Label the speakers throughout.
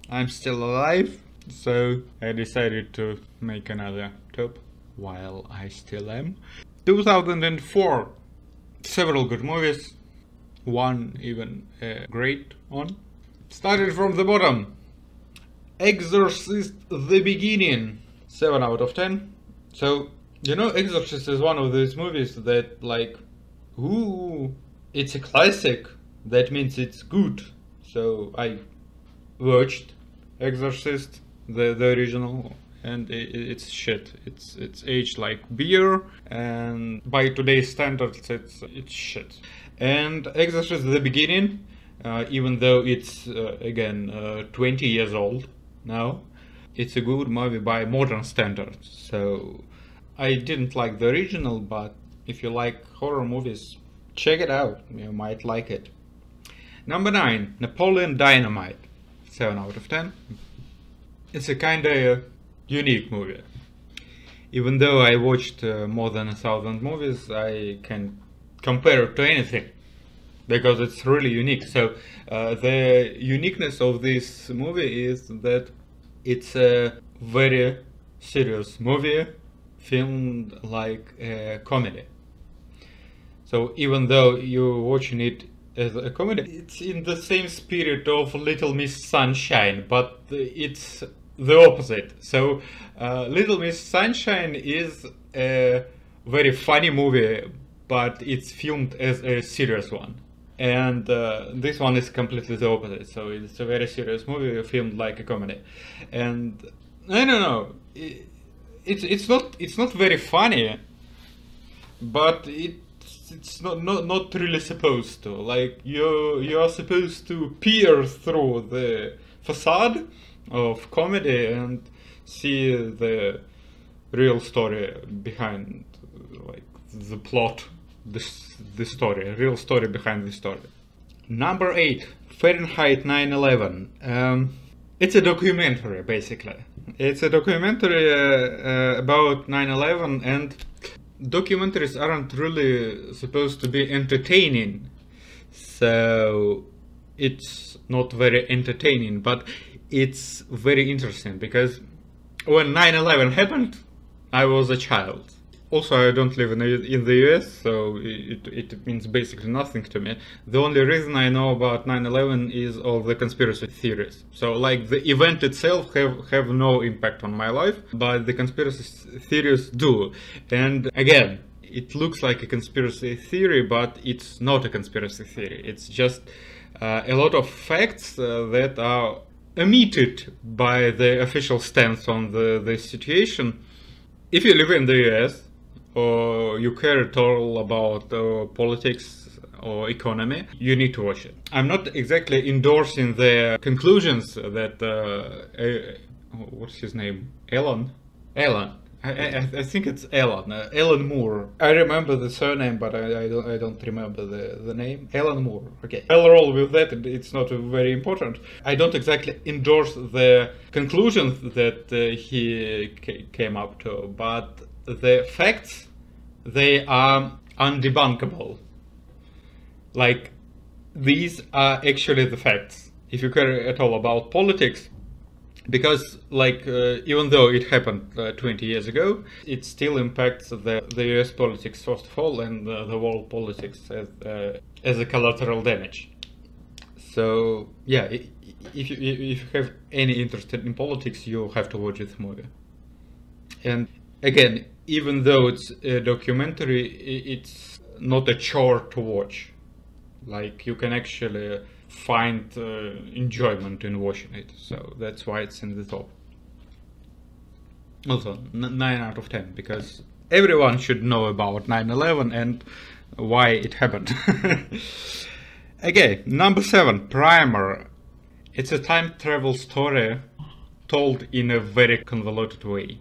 Speaker 1: I'm still alive, so I decided to make another top while I still am. 2004, several good movies, one even a great one. Started from the bottom. Exorcist the Beginning, 7 out of 10. So, you know, Exorcist is one of those movies that, like, ooh, it's a classic, that means it's good. So I watched Exorcist, the original, and it's shit. It's aged like beer, and by today's standards, it's shit. And Exorcist the Beginning, even though it's again 20 years old now, it's a good movie by modern standards. So I didn't like the original, but if you like horror movies, check it out. You might like it. Number 9, Napoleon Dynamite, 7 out of 10. It's a kinda unique movie. Even though I watched more than 1,000 movies, I can compare it to anything because it's really unique. So the uniqueness of this movie is that it's a very serious movie filmed like a comedy. So even though you're watching it as a comedy, it's in the same spirit of Little Miss Sunshine, but it's the opposite. So Little Miss Sunshine is a very funny movie, but it's filmed as a serious one. And this one is completely the opposite. So it's a very serious movie filmed like a comedy. And I don't know, it's not very funny, but it's not really supposed to. Like you are supposed to peer through the facade of comedy and see the real story behind, like, the plot, the story, real story behind the story. Number 8, Fahrenheit 9/11. It's a documentary, basically. It's a documentary about 9/11, and documentaries aren't really supposed to be entertaining, so it's not very entertaining, but it's very interesting because when 9/11 happened, I was a child. Also, I don't live in the US, so it means basically nothing to me. The only reason I know about 9/11 is all the conspiracy theories. So, like, the event itself have no impact on my life, but the conspiracy theories do. And again, it looks like a conspiracy theory, but it's not a conspiracy theory. It's just a lot of facts that are omitted by the official stance on the situation. If you live in the US, or you care at all about politics or economy, you need to watch it. I'm not exactly endorsing the conclusions that what's his name? Alan. I think it's Alan Moore. I remember the surname, but I don't remember the name. Alan Moore. Okay, I'll roll with that. It's not very important. I don't exactly endorse the conclusions that he came up to, but the facts, they are undebunkable. Like, these are actually the facts, if you care at all about politics. Because, like, even though it happened 20 years ago, it still impacts the US politics, first of all, and the world politics as a collateral damage. So, yeah, if you have any interest in politics, you have to watch this movie. And again, even though it's a documentary, it's not a chore to watch. Like, you can actually find enjoyment in watching it, so that's why it's in the top. Also, 9 out of 10, because everyone should know about 9/11 and why it happened. Okay, number 7, Primer. It's a time travel story told in a very convoluted way.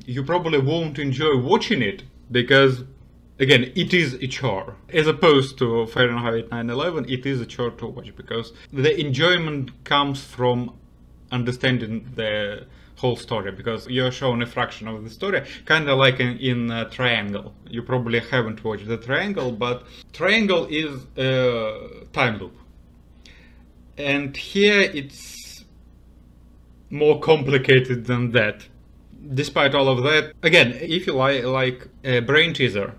Speaker 1: You probably won't enjoy watching it because, again, it is a chore. As opposed to Fahrenheit 9/11, it is a chore to watch because the enjoyment comes from understanding the whole story, because you're shown a fraction of the story, kind of like in Triangle. You probably haven't watched the Triangle, but Triangle is a time loop. And here it's more complicated than that. Despite all of that, again, if you like a brain teaser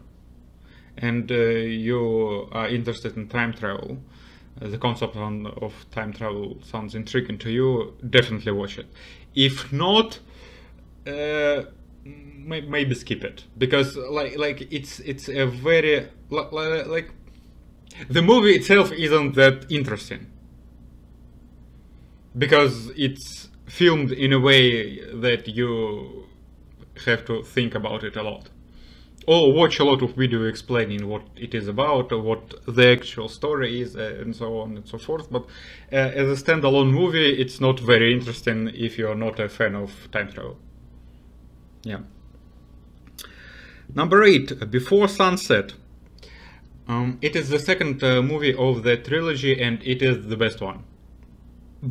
Speaker 1: and you are interested in time travel, the concept of time travel sounds intriguing to you, definitely watch it. If not, maybe skip it, because like it's a very like the movie itself isn't that interesting, because it's filmed in a way that you have to think about it a lot, or watch a lot of video explaining what it is about, or what the actual story is, and so on and so forth. But as a standalone movie, it's not very interesting if you're not a fan of time travel. Yeah. Number 8, Before Sunset. It is the second movie of the trilogy, and it is the best one.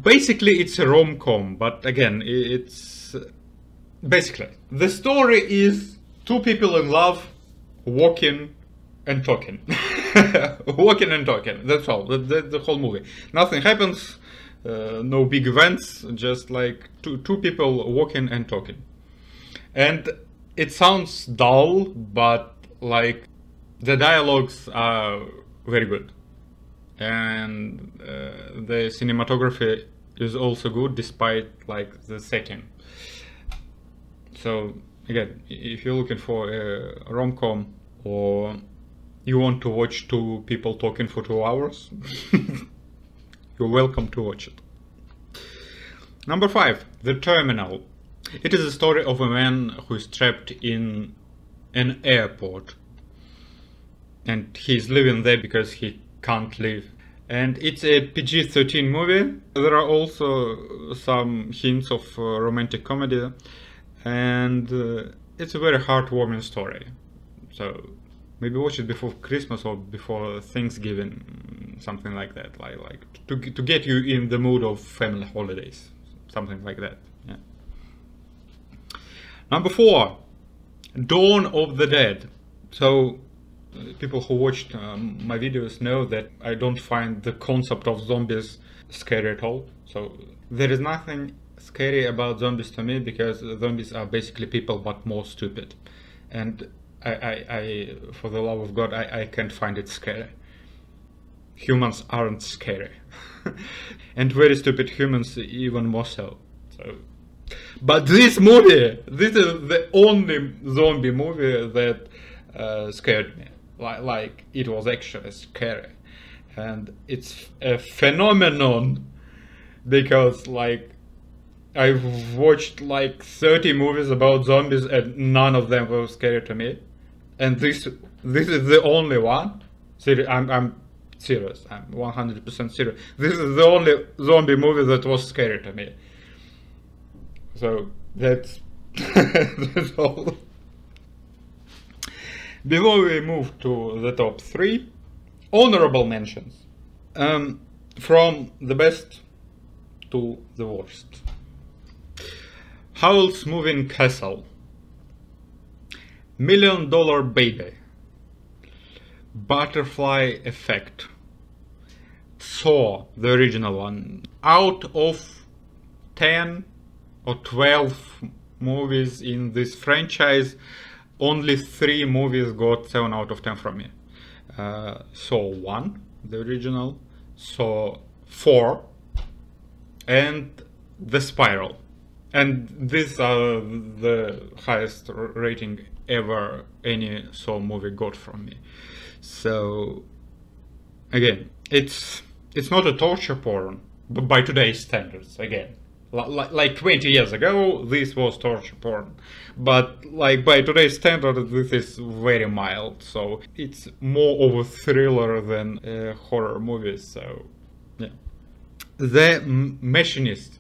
Speaker 1: Basically, it's a rom-com, but again, it's basically the story is two people in love, walking and talking. Walking and talking, that's all. That's the whole movie. Nothing happens, no big events, just like two people walking and talking. And it sounds dull, but like the dialogues are very good. And the cinematography is also good, despite like the setting. So again, if you're looking for a rom-com, or you want to watch two people talking for 2 hours, you're welcome to watch it. Number 5, The Terminal. It is a story of a man who is trapped in an airport, and he's living there because he can't leave. And it's a PG-13 movie. There are also some hints of romantic comedy, and it's a very heartwarming story. So maybe watch it before Christmas or before Thanksgiving, something like that, like to get you in the mood of family holidays, something like that. Yeah. Number 4, Dawn of the Dead. So people who watched my videos know that I don't find the concept of zombies scary at all. So there is nothing scary about zombies to me, because zombies are basically people but more stupid. And I for the love of God, I can't find it scary. Humans aren't scary. And very stupid humans even more so. But this movie, this is the only zombie movie that scared me. Like it was actually scary. And it's a phenomenon, because like I've watched like 30 movies about zombies and none of them were scary to me. And this is the only one. I'm serious. I'm 100% serious. This is the only zombie movie that was scary to me. So that's that's all. Before we move to the top 3, honorable mentions. From the best to the worst. Howl's Moving Castle, $1 Million Baby, Butterfly Effect, Saw, the original one. Out of 10 or 12 movies in this franchise, only 3 movies got 7 out of 10 from me. Saw 1, the original, Saw 4, and The Spiral. And these are the highest rating ever any Saw movie got from me. So again, it's not a torture porn, but by today's standards, again. Like 20 years ago, this was torture porn, but like by today's standard, this is very mild. So it's more of a thriller than a horror movie. So yeah, The Machinist,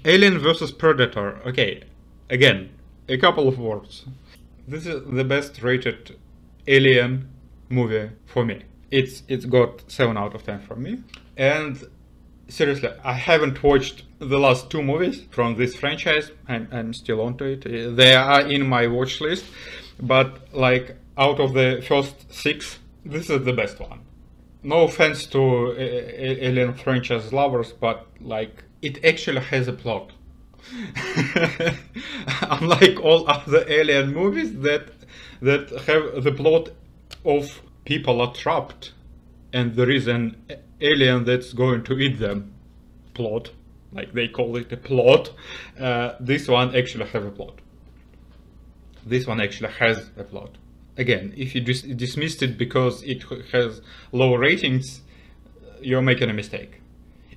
Speaker 1: Alien versus Predator. Okay, again, a couple of words. This is the best rated Alien movie for me. It's got 7 out of 10 from me. And seriously, I haven't watched the last 2 movies from this franchise. I'm still onto it. They are in my watch list. But like out of the first 6, this is the best one. no offense to Alien franchise lovers, but like it actually has a plot. Unlike all other Alien movies that have the plot of people are trapped and there is an alien that's going to eat them. Plot, like they call it a plot. This one actually has a plot. This one actually has a plot. Again, if you dismissed it because it has low ratings, you're making a mistake.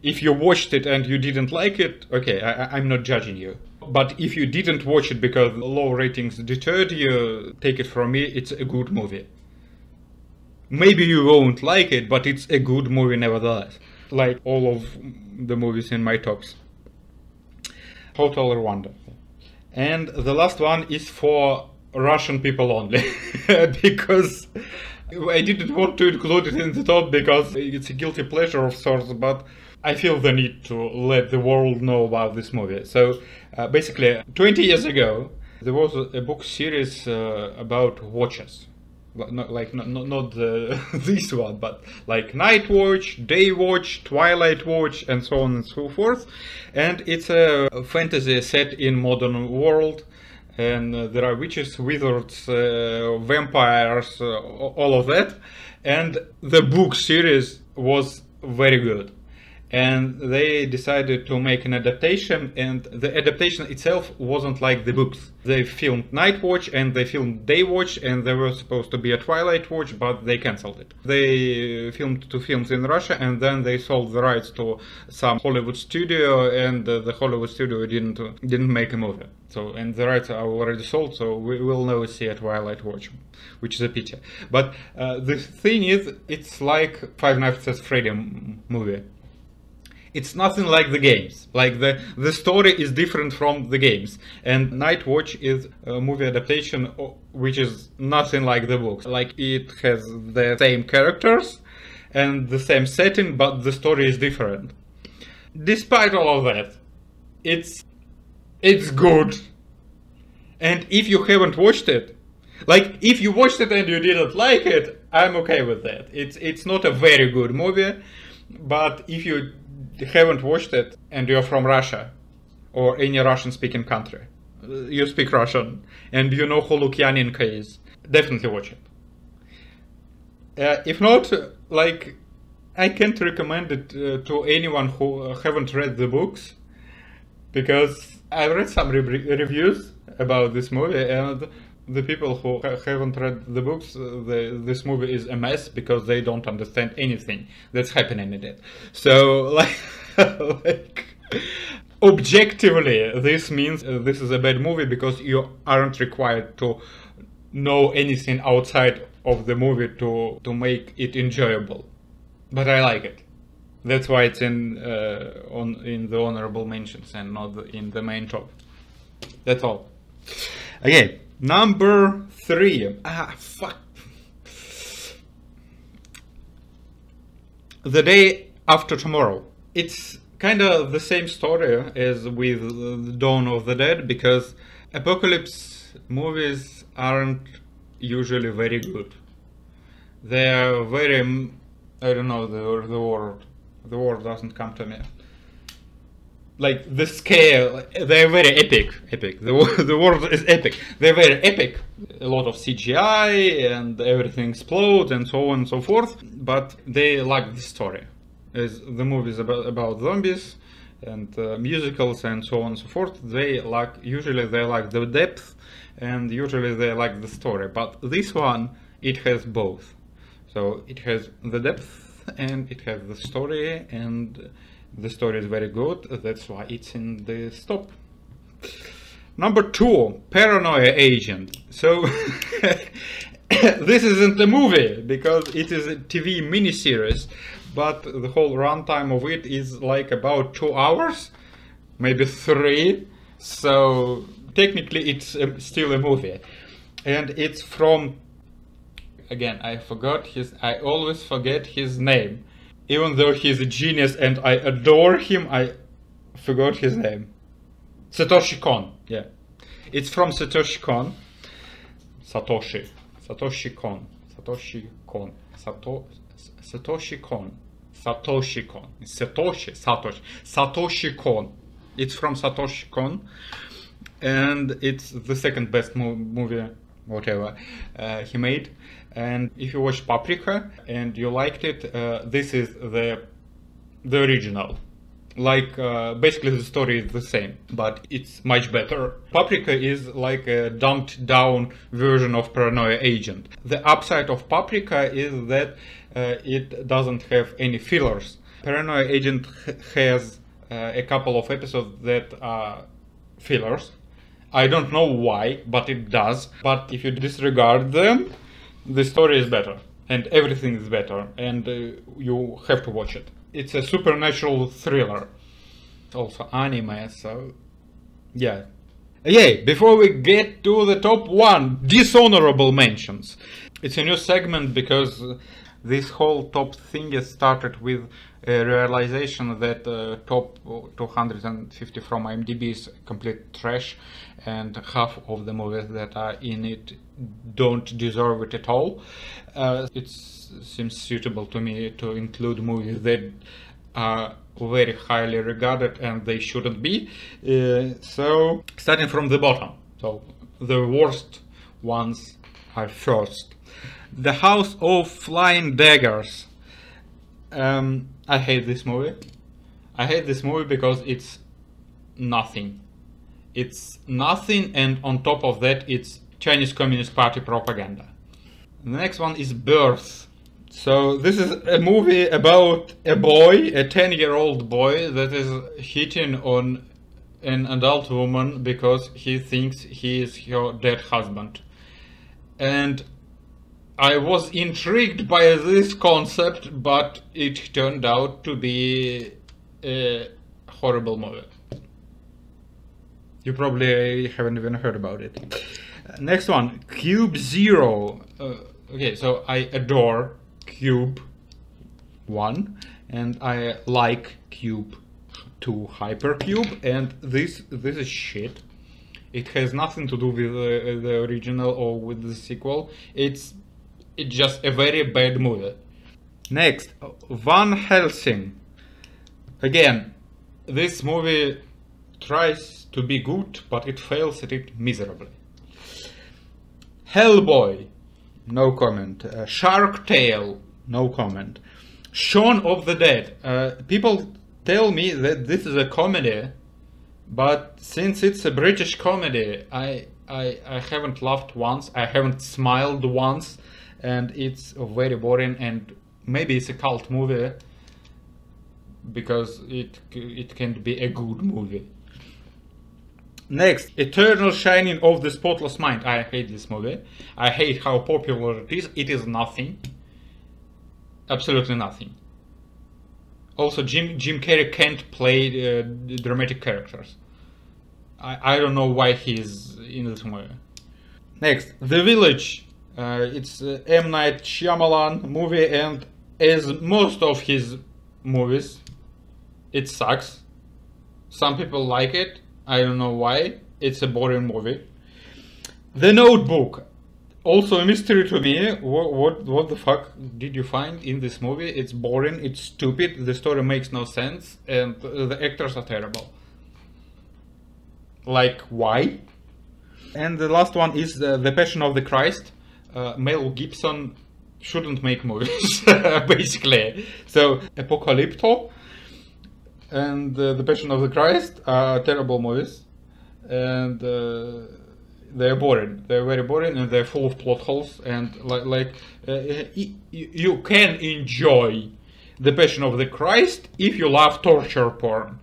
Speaker 1: If you watched it and you didn't like it, okay, I'm not judging you. But if you didn't watch it because low ratings deterred you, take it from me, it's a good movie. Maybe you won't like it, but it's a good movie nevertheless. Like all of the movies in my tops. Totally wonderful. And the last one is for Russian people only. Because I didn't want to include it in the top because it's a guilty pleasure of sorts, but I feel the need to let the world know about this movie. So basically 20 years ago there was a book series about watches. Not this one, but like Night Watch, Day Watch, Twilight Watch, and so on and so forth. And it's a fantasy set in modern world, and there are witches, wizards, vampires, all of that. And the book series was very good. And they decided to make an adaptation, and the adaptation itself wasn't like the books. They filmed Night Watch and they filmed Day Watch, and there was supposed to be a Twilight Watch, but they cancelled it. They filmed 2 films in Russia, and then they sold the rights to some Hollywood studio, and the Hollywood studio didn't make a movie. So, and the rights are already sold, so we will never see a Twilight Watch, which is a pity. But the thing is, it's like Five Nights at Freddy movie. It's nothing like the games. Like the story is different from the games. And Night Watch is a movie adaptation which is nothing like the books. Like it has the same characters and the same setting, but the story is different. Despite all of that, it's good. And if you haven't watched it, like if you watched it and you didn't like it, I'm okay with that. It's not a very good movie, but if you haven't watched it and you're from Russia or any Russian speaking country, you speak Russian and you know who Lukyanenko is, definitely watch it. If not, like I can't recommend it to anyone who haven't read the books, because I read some reviews about this movie, and the people who haven't read the books, this movie is a mess because they don't understand anything that's happening in it. So, like objectively, this means this is a bad movie because you aren't required to know anything outside of the movie to make it enjoyable. But I like it. That's why it's in the honorable mentions and not in the main top. That's all. Okay. Number 3. Fuck. The Day After Tomorrow. It's kind of the same story as with the Dawn of the Dead, because apocalypse movies aren't usually very good. They are very, I don't know the word. The word doesn't come to me. Like the scale, they're very epic. The word is epic. They're very epic. A lot of CGI and everything explodes and so on and so forth. But they lack the story. As the movies about zombies and musicals and so on and so forth, usually they lack the depth and usually they lack the story. But this one, it has both. So it has the depth and it has the story, and the story is very good. That's why it's in the top. Number 2, Paranoia Agent. So this isn't a movie because it is a TV miniseries, but the whole runtime of it is like about 2 hours, maybe 3. So technically it's still a movie, and it's from, again, I always forget his name. Even though he's a genius and I adore him, I forgot his name. Satoshi Kon, yeah. It's from Satoshi Kon. Satoshi Kon. Satoshi Kon. Satoshi Kon. Satoshi Kon. It's from Satoshi Kon, and it's the second best movie, whatever, he made. And if you watch Paprika and you liked it, this is the original. Like, basically the story is the same, but it's much better. Paprika is like a dumbed down version of Paranoia Agent. The upside of Paprika is that it doesn't have any fillers. Paranoia Agent has a couple of episodes that are fillers. I don't know why, but it does. But if you disregard them, the story is better and everything is better, and you have to watch it. It's a supernatural thriller. It's also anime, so yeah. Yay! Before we get to the top 1, dishonorable mentions. It's a new segment because this whole top thing started with a realization that top 250 from IMDb is complete trash, and half of the movies that are in it don't deserve it at all. It seems suitable to me to include movies that are very highly regarded and they shouldn't be. So, starting from the bottom. So, the worst ones are first. The House of Flying Daggers. I hate this movie. I hate this movie because it's nothing. It's nothing, and on top of that, it's Chinese Communist Party propaganda. The next one is Birth. So this is a movie about a boy, a 10-year-old boy that is hitting on an adult woman because he thinks he is her dead husband. And I was intrigued by this concept, but it turned out to be a horrible movie. You probably haven't even heard about it. Next one, Cube Zero. Okay, so I adore Cube 1, and I like Cube 2 Hypercube, and this is shit. It has nothing to do with the original or with the sequel. It's just a very bad movie. Next, Van Helsing. Again, this movie tries to be good, but it fails at it miserably. Hellboy, no comment. Shark Tale, no comment. Shaun of the Dead. People tell me that this is a comedy, but since it's a British comedy, I haven't laughed once, I haven't smiled once, and it's very boring, and maybe it's a cult movie because it can't be a good movie. Next, Eternal Shining of the Spotless Mind. I hate this movie. I hate how popular it is. It is nothing. Absolutely nothing. Also, Jim Carrey can't play dramatic characters. I don't know why he's in this movie. Next, The Village. It's M. Night Shyamalan movie, and as most of his movies, it sucks. Some people like it. I don't know why. It's a boring movie. The Notebook. Also a mystery to me. What the fuck did you find in this movie? It's boring, it's stupid, the story makes no sense, and the actors are terrible. Like, why? And the last one is The Passion of the Christ. Mel Gibson shouldn't make movies, basically. So, Apocalypto and The Passion of the Christ are terrible movies, and they're boring. They're very boring, and they're full of plot holes. And you can enjoy The Passion of the Christ if you love torture porn.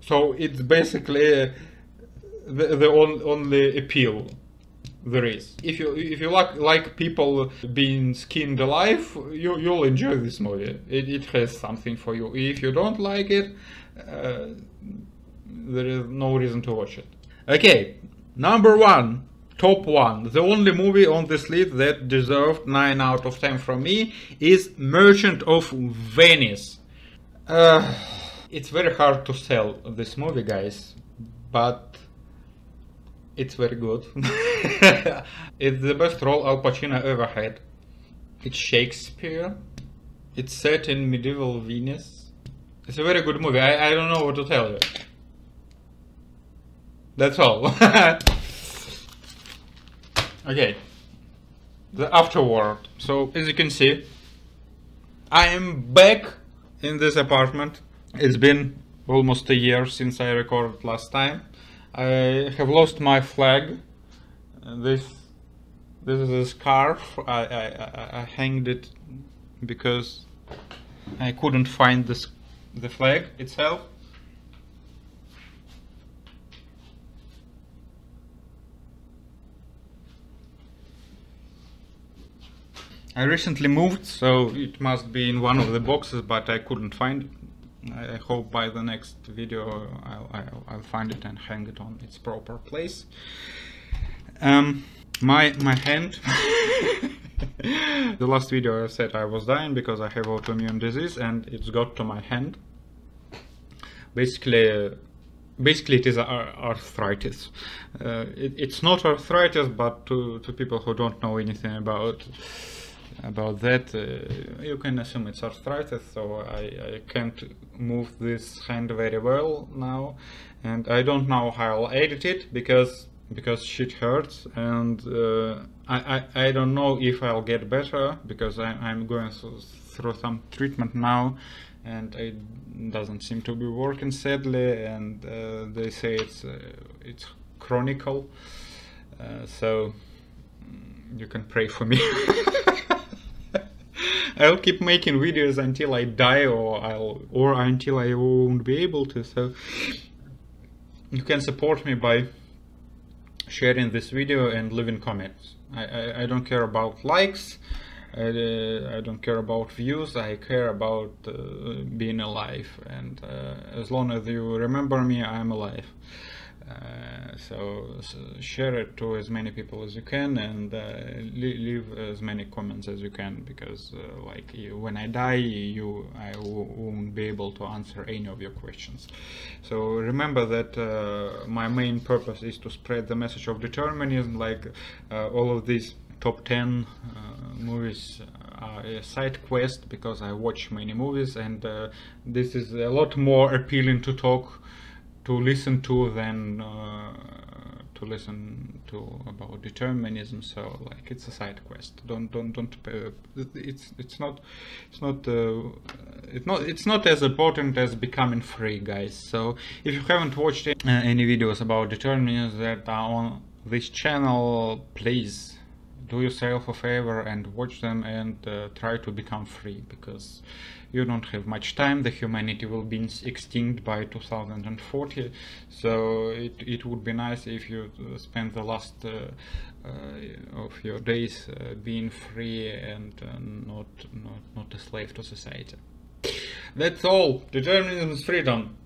Speaker 1: So it's basically the only appeal there is. If you like people being skinned alive, you'll enjoy this movie. It has something for you. If you don't like it, there is no reason to watch it. Okay, number 1, top 1. The only movie on this list that deserved 9 out of 10 from me is Merchant of Venice. It's very hard to sell this movie, guys, but it's very good. It's the best role Al Pacino ever had. It's Shakespeare. It's set in medieval Venice. It's a very good movie. I don't know what to tell you. That's all. Okay. The afterword. So, as you can see, I am back in this apartment. It's been almost a year since I recorded last time. I have lost my flag. This is a scarf. I hanged it because I couldn't find the flag itself. I recently moved, so it must be in one of the boxes, but I couldn't find it. I hope by the next video I'll find it and hang it on its proper place. My hand. The last video I said I was dying because I have autoimmune disease, and it's got to my hand. Basically it is arthritis. It's not arthritis, but to people who don't know anything about that, you can assume it's arthritis. So I can't move this hand very well now, and I don't know how I'll edit it because shit hurts, and I don't know if I'll get better because I'm going through some treatment now, and it doesn't seem to be working, sadly, and they say it's chronical, so you can pray for me. I'll keep making videos until I die, or until I won't be able to. So you can support me by sharing this video and leaving comments. I don't care about likes. I don't care about views. I care about being alive, and as long as you remember me, I'm alive. So share it to as many people as you can, and leave as many comments as you can, because when I die, I won't be able to answer any of your questions. So remember that my main purpose is to spread the message of determinism. All of these top 10 movies are a side quest because I watch many movies, and this is a lot more appealing to listen to than to listen to about determinism. So it's a side quest. It's not as important as becoming free, guys. So if you haven't watched any videos about determinism that are on this channel, please do yourself a favor and watch them, and try to become free, because you don't have much time. The humanity will be extinct by 2040, so it would be nice if you spend the last of your days being free and not a slave to society. That's all. Determinism is freedom.